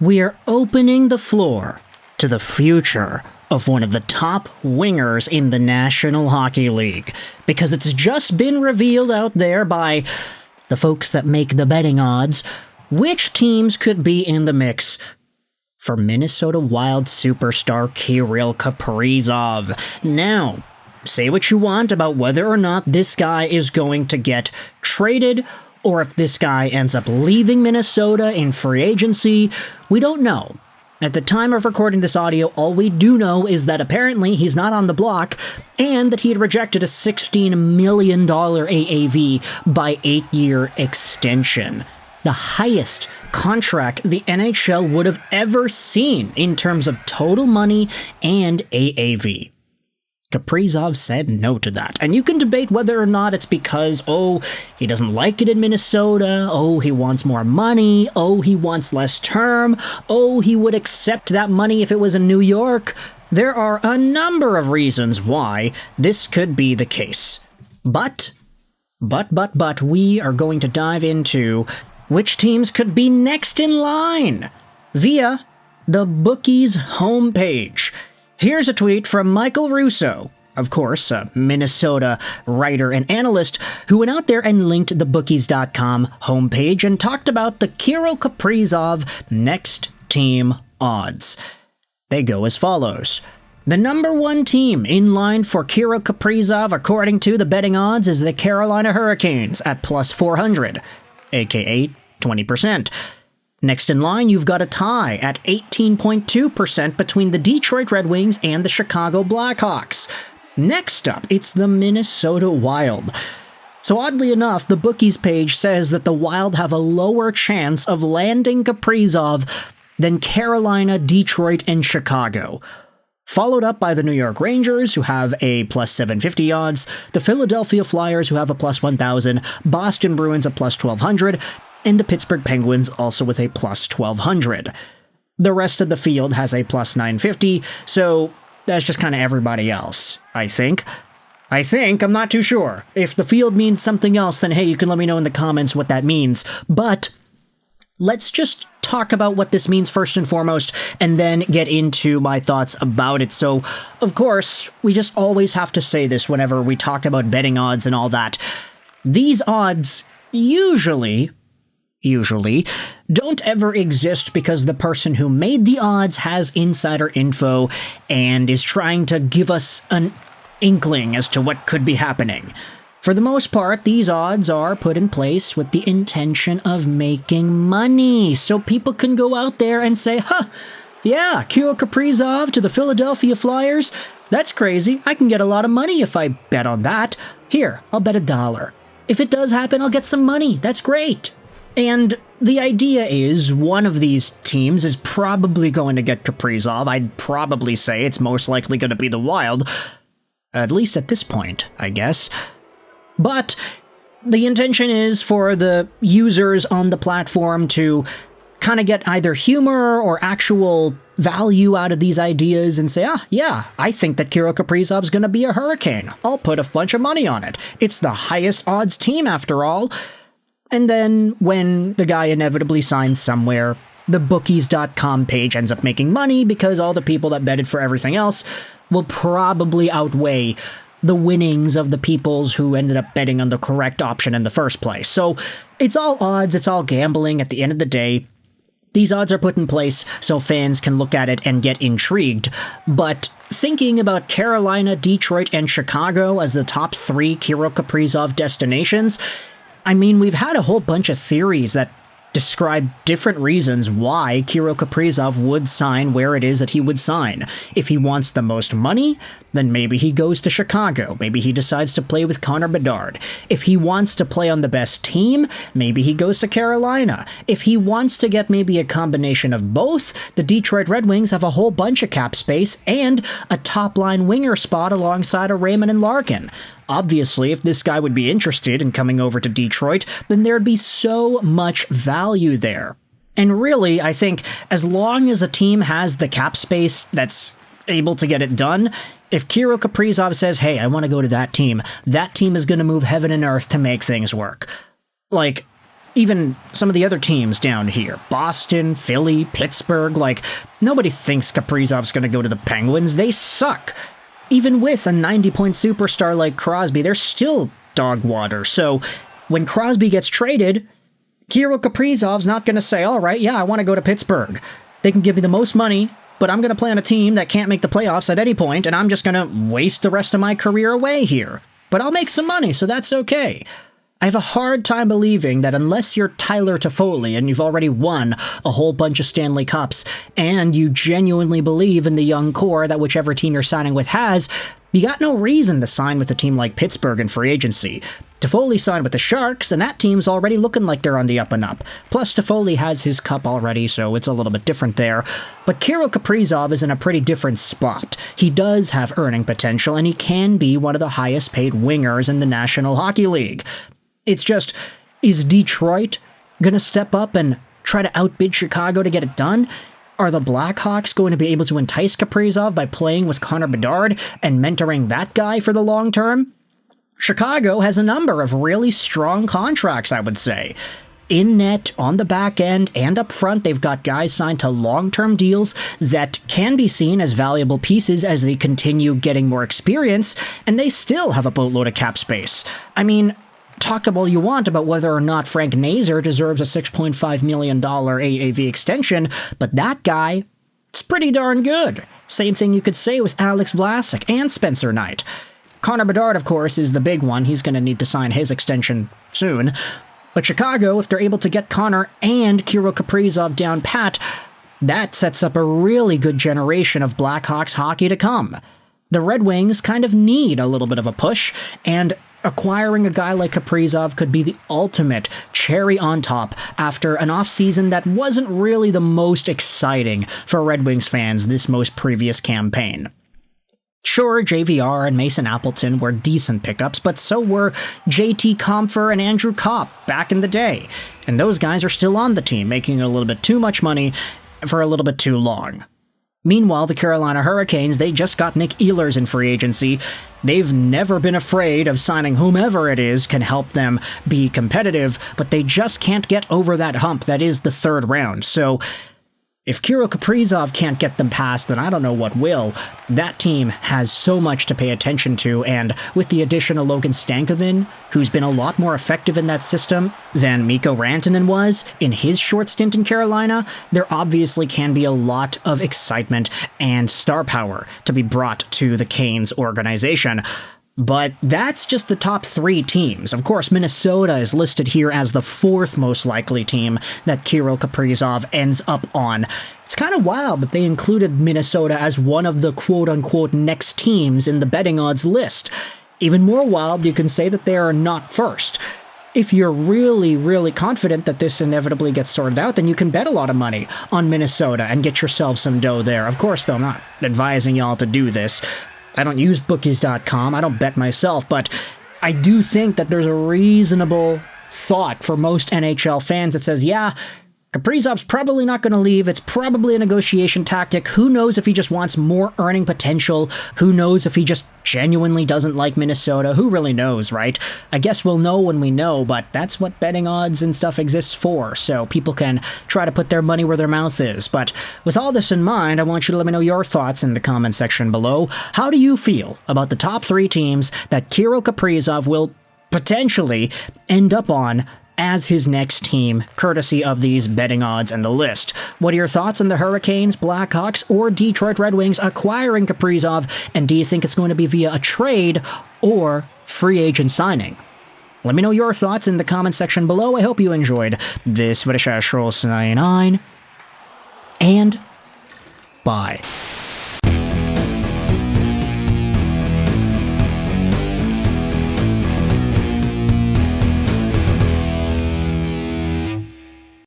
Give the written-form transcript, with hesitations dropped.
we are opening the floor to the future of one of the top wingers in the National Hockey League, because it's just been revealed out there by the folks that make the betting odds which teams could be in the mix for Minnesota Wild superstar Kirill Kaprizov. Now, say what you want about whether or not this guy is going to get traded, or if this guy ends up leaving Minnesota in free agency. We don't know. At the time of recording this audio, all we do know is that apparently he's not on the block, and that he had rejected a $16 million AAV by 8-year extension. The highest contract the NHL would have ever seen in terms of total money and AAV. Kaprizov said no to that. And you can debate whether or not it's because, he doesn't like it in Minnesota, he wants more money, he wants less term, he would accept that money if it was in New York. There are a number of reasons why this could be the case. But, we are going to dive into which teams could be next in line via the bookies homepage. Here's a tweet from Michael Russo, of course, a Minnesota writer and analyst, who went out there and linked the bookies.com homepage and talked about the Kirill Kaprizov next team odds. They go as follows. The number one team in line for Kirill Kaprizov, according to the betting odds, is the Carolina Hurricanes at plus 400, aka 20%. Next in line, you've got a tie at 18.2% between the Detroit Red Wings and the Chicago Blackhawks. Next up, it's the Minnesota Wild. So oddly enough, the bookies page says that the Wild have a lower chance of landing Kaprizov than Carolina, Detroit, and Chicago. Followed up by the New York Rangers, who have a plus 750 odds, the Philadelphia Flyers, who have a plus 1,000, Boston Bruins a plus 1,200, and the Pittsburgh Penguins also with a plus 1,200. The rest of the field has a plus 950, so that's just kind of everybody else, I think. I'm not too sure. If the field means something else, then hey, you can let me know in the comments what that means. But let's just talk about what this means first and foremost, and then get into my thoughts about it. So, of course, we just always have to say this whenever we talk about betting odds and all that. These odds usually don't ever exist because the person who made the odds has insider info and is trying to give us an inkling as to what could be happening. For the most part, these odds are put in place with the intention of making money, so people can go out there and say, yeah, Kirill Kaprizov to the Philadelphia Flyers, that's crazy, I can get a lot of money if I bet on that. Here, I'll bet $1. If it does happen, I'll get some money, that's great. And the idea is one of these teams is probably going to get Kaprizov. I'd probably say it's most likely going to be the Wild, at least at this point, I guess. But the intention is for the users on the platform to kind of get either humor or actual value out of these ideas and say, yeah, I think that Kirill Kaprizov's going to be a Hurricane. I'll put a bunch of money on it. It's the highest odds team after all. And then when the guy inevitably signs somewhere, the bookies.com page ends up making money because all the people that betted for everything else will probably outweigh the winnings of the peoples who ended up betting on the correct option in the first place. So it's all odds, it's all gambling at the end of the day. These odds are put in place so fans can look at it and get intrigued. But thinking about Carolina, Detroit, and Chicago as the top 3 Kirill Kaprizov destinations, I mean, we've had a whole bunch of theories that describe different reasons why Kirill Kaprizov would sign where it is that he would sign. If he wants the most money, then maybe he goes to Chicago. Maybe he decides to play with Connor Bedard. If he wants to play on the best team, maybe he goes to Carolina. If he wants to get maybe a combination of both, the Detroit Red Wings have a whole bunch of cap space and a top-line winger spot alongside a Raymond and Larkin. Obviously, if this guy would be interested in coming over to Detroit, then there'd be so much value there. And really, I think as long as a team has the cap space that's able to get it done, if Kirill Kaprizov says, hey, I want to go to that team is going to move heaven and earth to make things work. Like, Even some of the other teams down here, Boston, Philly, Pittsburgh, nobody thinks Kaprizov's going to go to the Penguins. They suck. Even with a 90-point superstar like Crosby, they're still dog water. So when Crosby gets traded, Kirill Kaprizov's not going to say, all right, yeah, I want to go to Pittsburgh. They can give me the most money, but I'm going to play on a team that can't make the playoffs at any point, and I'm just going to waste the rest of my career away here. But I'll make some money, so that's okay. I have a hard time believing that unless you're Tyler Toffoli and you've already won a whole bunch of Stanley Cups, and you genuinely believe in the young core that whichever team you're signing with has, you got no reason to sign with a team like Pittsburgh in free agency. Toffoli signed with the Sharks, and that team's already looking like they're on the up and up. Plus, Toffoli has his cup already, so it's a little bit different there. But Kirill Kaprizov is in a pretty different spot. He does have earning potential, and he can be one of the highest paid wingers in the National Hockey League. It's just, is Detroit gonna step up and try to outbid Chicago to get it done? Are the Blackhawks going to be able to entice Kaprizov by playing with Connor Bedard and mentoring that guy for the long term? Chicago has a number of really strong contracts, I would say. In net, on the back end, and up front, they've got guys signed to long-term deals that can be seen as valuable pieces as they continue getting more experience, and they still have a boatload of cap space. I mean, talk all you want about whether or not Frank Nazar deserves a $6.5 million AAV extension, but that guy, it's pretty darn good. Same thing you could say with Alex Vlasic and Spencer Knight. Connor Bedard, of course, is the big one. He's going to need to sign his extension soon. But Chicago, if they're able to get Connor and Kirill Kaprizov down pat, that sets up a really good generation of Blackhawks hockey to come. The Red Wings kind of need a little bit of a push, and acquiring a guy like Kaprizov could be the ultimate cherry on top after an offseason that wasn't really the most exciting for Red Wings fans this most previous campaign. Sure, JVR and Mason Appleton were decent pickups, but so were JT Compher and Andrew Kopp back in the day. And those guys are still on the team, making a little bit too much money for a little bit too long. Meanwhile, the Carolina Hurricanes, they just got Nick Ehlers in free agency. They've never been afraid of signing whomever it is can help them be competitive, but they just can't get over that hump that is the third round. So if Kirill Kaprizov can't get them past, then I don't know what will. That team has so much to pay attention to, and with the addition of Logan Stankoven, who's been a lot more effective in that system than Mikko Rantanen was in his short stint in Carolina, there obviously can be a lot of excitement and star power to be brought to the Canes organization. But that's just the top three teams. Of course, Minnesota is listed here as the fourth most likely team that Kirill Kaprizov ends up on. It's kind of wild that they included Minnesota as one of the quote-unquote next teams in the betting odds list. Even more wild, you can say that they are not first. If you're really, really confident that this inevitably gets sorted out, then you can bet a lot of money on Minnesota and get yourself some dough there. Of course, though, I'm not advising y'all to do this. I don't use bookies.com, I don't bet myself, but I do think that there's a reasonable thought for most NHL fans that says, yeah, Kaprizov's probably not going to leave. It's probably a negotiation tactic. Who knows if he just wants more earning potential? Who knows if he just genuinely doesn't like Minnesota? Who really knows, right? I guess we'll know when we know, but that's what betting odds and stuff exists for, so people can try to put their money where their mouth is. But with all this in mind, I want you to let me know your thoughts in the comment section below. How do you feel about the top three teams that Kirill Kaprizov will potentially end up on as his next team, courtesy of these betting odds and the list? What are your thoughts on the Hurricanes, Blackhawks, or Detroit Red Wings acquiring Kaprizov, and do you think it's going to be via a trade or free agent signing? Let me know your thoughts in the comment section below. I hope you enjoyed this video. 99, and bye.